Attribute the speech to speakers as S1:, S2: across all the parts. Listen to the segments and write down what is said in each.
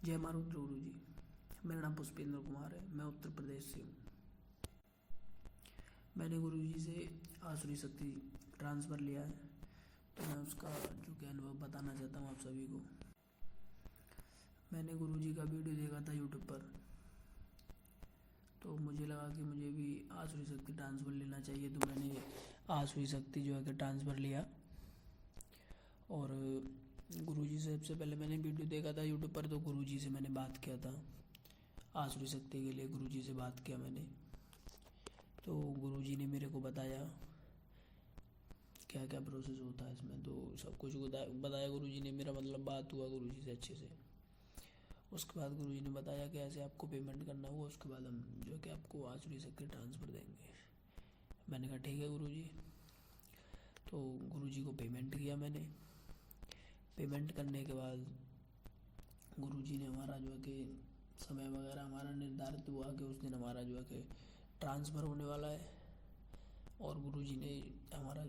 S1: जय मारुद्र गुरु जी। मेरा नाम पुष्पेंद्र कुमार है। मैं उत्तर प्रदेश से हूँ। मैंने गुरु जी से आसुरी शक्ति ट्रांसफ़र लिया है, तो मैं उसका जो कि अनुभव बताना चाहता हूँ आप सभी को। मैंने गुरु जी का वीडियो देखा था यूट्यूब पर, तो मुझे लगा कि मुझे भी आसुरी शक्ति ट्रांसफ़र लेना चाहिए, तो मैंने आसुरी शक्ति जो है कि ट्रांसफ़र लिया। और गुरुजी से सबसे पहले मैंने वीडियो देखा था यूट्यूब पर, तो गुरुजी से मैंने बात किया था आसुरी शक्ति के लिए। गुरुजी से बात किया मैंने, तो गुरुजी ने मेरे को बताया क्या क्या प्रोसेस होता है इसमें, तो सब कुछ बताया गुरुजी ने। मेरा मतलब बात हुआ गुरुजी से अच्छे से। उसके बाद गुरुजी ने बताया कि ऐसे आपको पेमेंट करना होगा, उसके बाद हम जो है कि आपको आसुरी शक्ति ट्रांसफ़र देंगे। मैंने कहा ठीक है गुरुजी। तो गुरुजी को पेमेंट किया मैंने। पेमेंट करने के बाद गुरुजी ने हमारा जो है कि समय वगैरह हमारा निर्धारित हुआ कि उस दिन हमारा जो है कि ट्रांसफ़र होने वाला है। और गुरुजी ने हमारा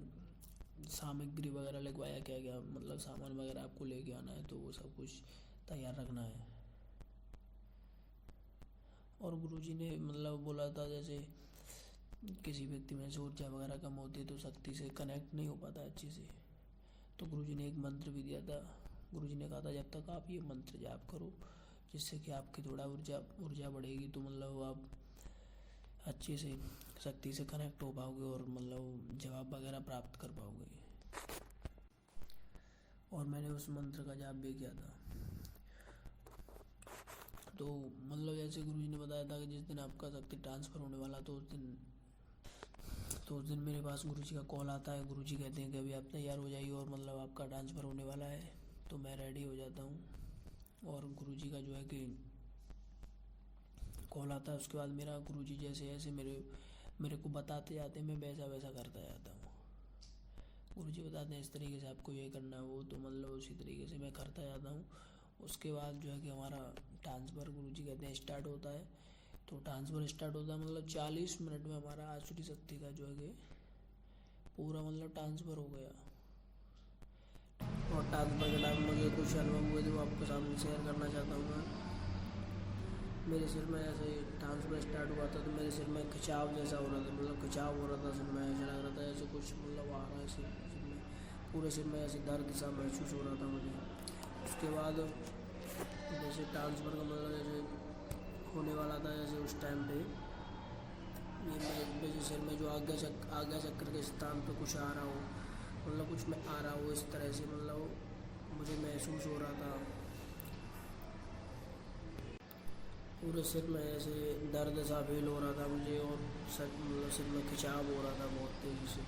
S1: सामग्री वगैरह लगवाया, क्या क्या मतलब सामान वगैरह आपको लेके आना है, तो वो सब कुछ तैयार रखना है। और गुरुजी ने मतलब बोला था जैसे किसी व्यक्ति में से ऊर्जा वगैरह कम होती है तो शक्ति से कनेक्ट नहीं हो पाता अच्छे से, तो गुरुजी ने एक मंत्र भी दिया था। गुरुजी ने कहा था जब तक आप ये मंत्र जाप करो, जिससे कि आपकी थोड़ा ऊर्जा बढ़ेगी, तो मतलब आप अच्छे से शक्ति से कनेक्ट हो पाओगे और मतलब जवाब वगैरह प्राप्त कर पाओगे। और मैंने उस मंत्र का जाप भी किया था। तो मतलब जैसे गुरुजी ने बताया था कि जिस दिन आपका शक्ति ट्रांसफ़र होने वाला, तो उस दिन मेरे पास गुरुजी का कॉल आता है। गुरुजी कहते हैं कि अभी आप तैयार हो जाइए और मतलब आपका ट्रांसफ़र होने वाला है, तो मैं रेडी हो जाता हूँ। और गुरुजी का जो है कि कॉल आता है। उसके बाद मेरा गुरुजी जैसे जैसे मेरे को बताते जाते हैं, मैं वैसा वैसा करता जाता हूँ। गुरुजी बताते हैं इस तरीके से आपको ये करना है, वो तो मतलब उसी तरीके से मैं करता जाता हूँ। उसके बाद जो है कि हमारा ट्रांसफ़र गुरुजी कहते हैं स्टार्ट होता है। तो ट्रांसफ़र स्टार्ट होता है मतलब 40 मिनट में हमारा आसुरी शक्ति का जो है कि पूरा मतलब ट्रांसफ़र हो गया। और ट्रांसफ़र के टाइम मुझे कुछ अनुभव हुए जो आपके सामने शेयर करना चाहता हूँ मैं। मेरे सिर में ऐसे ट्रांसफ़र स्टार्ट हुआ था, तो मेरे सिर में खिंचाव जैसा हो रहा था, मतलब खिंचाव हो रहा था सिर में। ऐसा लग रहा था जैसे कुछ मतलब आ रहा है सिर में, पूरे सिर में ऐसे दर्द सा महसूस हो रहा था मुझे। उसके बाद जैसे ट्रांसफ़र का मतलब जैसे होने वाला था, जैसे उस टाइम पे ये मेरे सिर में जो आज्ञा चक्र के स्थान पे कुछ आ रहा हो, मतलब कुछ में आ रहा हो, इस तरह से मतलब मुझे महसूस हो रहा था। पूरे सिर में ऐसे दर्द सा फील हो रहा था मुझे, और मतलब सिर में खिंचाव हो रहा था बहुत तेज़ी से।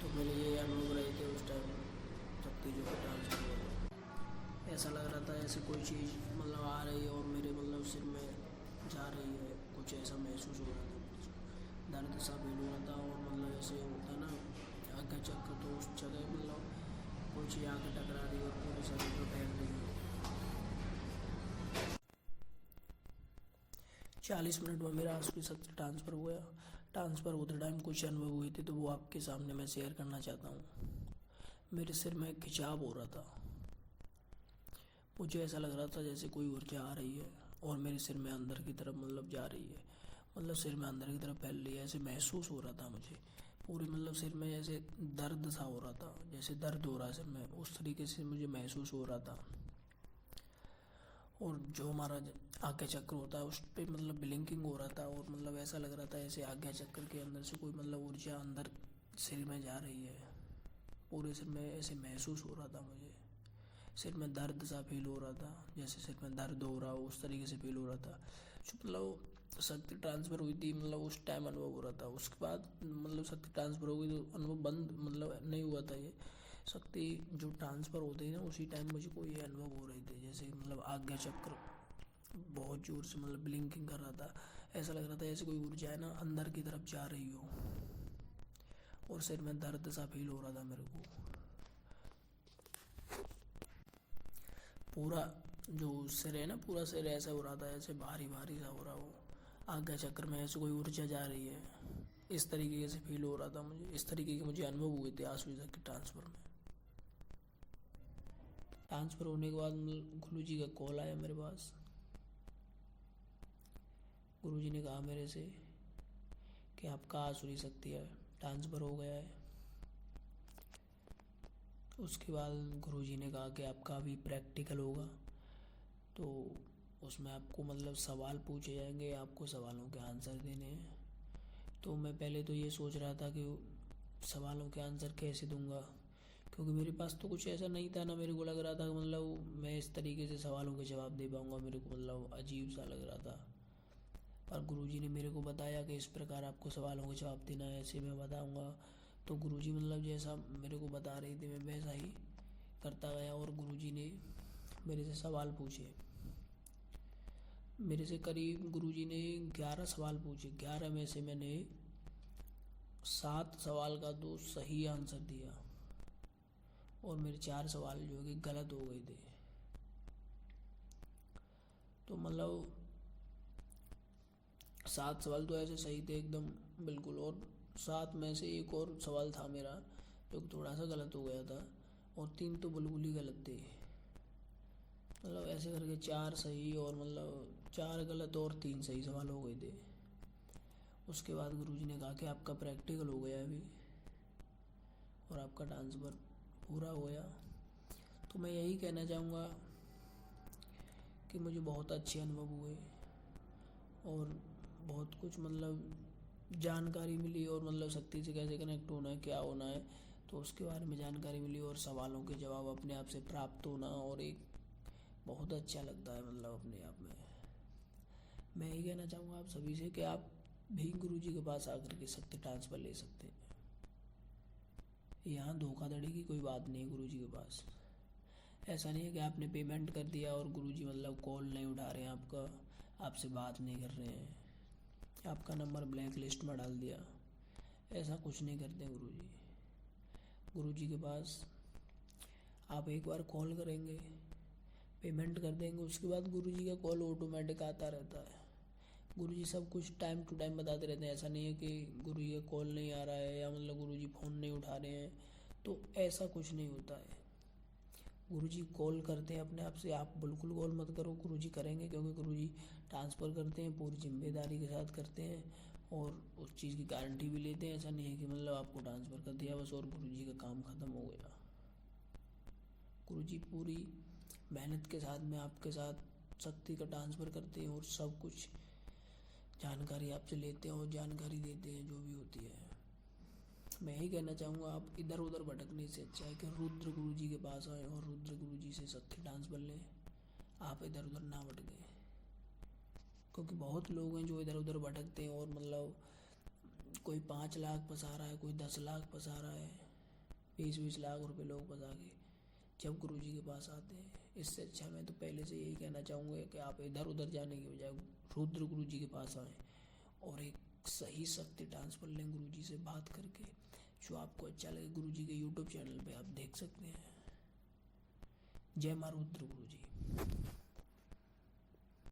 S1: तो मेरे ये अनुभव रहे थे उस टाइम शक्ति जो है ट्रांसफ़र हुआ। ऐसा लग रहा था जैसे कोई चीज़ मतलब आ रही है और मेरे मतलब सिर में जा रही है, कुछ ऐसा महसूस हो रहा था। दर्द सा फील हो रहा था, और मतलब ऐसे होता है ना आज्ञा चक्र, तो उस जगह मतलब कोई चीज़ आके टकरा रही है और पूरे शरीर में फैल रही है। 40 मिनट में मेरा आसुरी शक्ति ट्रांसफ़र हुआ। ट्रांसफ़र होते टाइम कुछ अनुभव हुए थे, तो वो आपके सामने मैं शेयर करना चाहता हूँ। मेरे सिर में खिंचाव हो रहा था। मुझे ऐसा लग रहा था जैसे कोई ऊर्जा आ रही है और मेरे सिर में अंदर की तरफ मतलब जा रही है, मतलब सिर में अंदर की तरफ फैल रही है, ऐसे महसूस हो रहा था मुझे। पूरे मतलब सिर में जैसे दर्द सा हो रहा था, जैसे दर्द हो रहा है सिर में, उस तरीके से मुझे महसूस हो रहा था। और जो हमारा आज्ञा चक्र होता है उस पर मतलब ब्लिंकिंग हो रहा था, और मतलब ऐसा लग रहा था जैसे आज्ञा चक्र के अंदर से कोई मतलब ऊर्जा अंदर सिर में जा रही है। पूरे सिर में ऐसे महसूस हो रहा था मुझे। सिर में दर्द सा फील हो रहा था, जैसे सिर में दर्द हो रहा हो उस तरीके से फील हो रहा था। जो मतलब शक्ति ट्रांसफ़र हुई थी, मतलब उस टाइम अनुभव हो रहा था। उसके बाद मतलब शक्ति ट्रांसफ़र हो गई तो अनुभव बंद मतलब नहीं हुआ था। ये शक्ति जो ट्रांसफ़र होती है ना, उसी टाइम मुझको ये अनुभव हो रहे थे जैसे मतलब आज्ञा चक्र बहुत ज़ोर से मतलब ब्लिंकिंग कर रहा था। ऐसा लग रहा था जैसे कोई ऊर्जा है ना अंदर की तरफ जा रही हो, और सिर में दर्द सा फील हो रहा था मेरे को। पूरा जो सिर है ना, पूरा सिर ऐसा हो रहा था जैसे भारी भारी सा हो रहा हो, आज्ञा चक्र में ऐसे कोई ऊर्जा जा रही है, इस तरीके से फील हो रहा था मुझे। इस तरीके के मुझे अनुभव हुए थे आसुरी शक्ति ट्रांसफ़र में। ट्रांसफ़र होने के बाद गुरु जी का कॉल आया मेरे पास। गुरुजी ने कहा मेरे से कि आपका आसुरी शक्ति है ट्रांसफ़र हो गया है। उसके बाद गुरुजी ने कहा कि आपका अभी प्रैक्टिकल होगा, तो उसमें आपको मतलब सवाल पूछे जाएंगे, आपको सवालों के आंसर देने हैं। तो मैं पहले तो ये सोच रहा था कि सवालों के आंसर कैसे दूंगा, क्योंकि मेरे पास तो कुछ ऐसा नहीं था ना। मेरे को लग रहा था मतलब मैं इस तरीके से सवालों के जवाब दे पाऊँगा, मेरे को मतलब अजीब सा लग रहा था। पर गुरुजी ने मेरे को बताया कि इस प्रकार आपको सवालों के जवाब देना है, ऐसे मैं बताऊँगा। तो गुरुजी मतलब जैसा मेरे को बता रही थी मैं वैसा ही करता गया, और गुरुजी ने मेरे से सवाल पूछे। मेरे से करीब गुरुजी ने 11 सवाल पूछे। 11 में से मैंने 7 सवाल का तो सही आंसर दिया, और मेरे 4 सवाल जो कि गलत हो गए थे। तो मतलब 7 सवाल तो ऐसे सही थे एकदम बिल्कुल, और 7 में से एक और सवाल था मेरा जो कि थोड़ा सा गलत हो गया था, और 3 तो बिल्कुल ही गलत थे। मतलब ऐसे करके 4 सही और मतलब 4 गलत और 3 सही सवाल हो गए थे। उसके बाद गुरुजी ने कहा कि आपका प्रैक्टिकल हो गया अभी, और आपका ट्रांसफ़र पूरा हो गया। तो मैं यही कहना चाहूँगा कि मुझे बहुत अच्छे अनुभव हुए, और बहुत कुछ मतलब जानकारी मिली, और मतलब शक्ति से कैसे कनेक्ट होना है, क्या होना है, तो उसके बारे में जानकारी मिली, और सवालों के जवाब अपने आप से प्राप्त होना, और एक बहुत अच्छा लगता है मतलब अपने आप में। मैं यही कहना चाहूँगा आप सभी से कि आप भी गुरुजी के पास आकर के शक्ति ट्रांसफ़र ले सकते हैं। यहाँ धोखाधड़ी की कोई बात नहीं है गुरुजी के पास। ऐसा नहीं है कि आपने पेमेंट कर दिया और गुरुजी मतलब कॉल नहीं उठा रहे हैं आपका, आपसे बात नहीं कर रहे हैं, आपका नंबर ब्लैक लिस्ट में डाल दिया। ऐसा कुछ नहीं करते गुरुजी। गुरुजी के पास आप एक बार कॉल करेंगे, पेमेंट कर देंगे, उसके बाद गुरुजी का कॉल ऑटोमेटिक आता रहता है। गुरुजी सब कुछ टाइम टू टाइम बताते रहते हैं। ऐसा नहीं है कि गुरुजी का कॉल नहीं आ रहा है या मतलब गुरुजी फ़ोन नहीं उठा रहे हैं, तो ऐसा कुछ नहीं होता है। गुरुजी कॉल करते हैं अपने आप से, आप बिल्कुल कॉल मत करो, गुरुजी करेंगे, क्योंकि गुरुजी ट्रांसफ़र करते हैं, पूरी जिम्मेदारी के साथ करते हैं, और उस चीज़ की गारंटी भी लेते हैं। ऐसा नहीं है कि मतलब आपको ट्रांसफ़र कर दिया बस और गुरुजी का काम ख़त्म हो गया। गुरुजी पूरी मेहनत के साथ में आपके साथ शक्ति का ट्रांसफ़र करते हैं, और सब कुछ जानकारी आपसे लेते हैं और जानकारी देते हैं जो भी होती है। मैं यही कहना चाहूँगा आप इधर उधर भटकने से अच्छा है कि रुद्र गुरुजी के पास आए और रुद्र गुरुजी से शक्ति ट्रांसफ़र लें। आप इधर उधर ना भटकें, क्योंकि बहुत लोग हैं जो इधर उधर भटकते हैं, और मतलब कोई 5 लाख फंसा रहा है, कोई 10 लाख फंसा रहा है, 20-20 लाख रुपए लोग फंसा के जब गुरुजी के पास आते हैं। इससे अच्छा मैं तो पहले से यही कहना चाहूँगा कि आप इधर उधर जाने की बजाय रुद्र गुरुजी के पास आएँ, और एक सही शक्ति ट्रांसफ़र लें गुरुजी से बात करके। जो आपको अच्छा लगे गुरुजी के यूट्यूब चैनल पे आप देख सकते हैं। जय माँ रुद्र गुरुजी।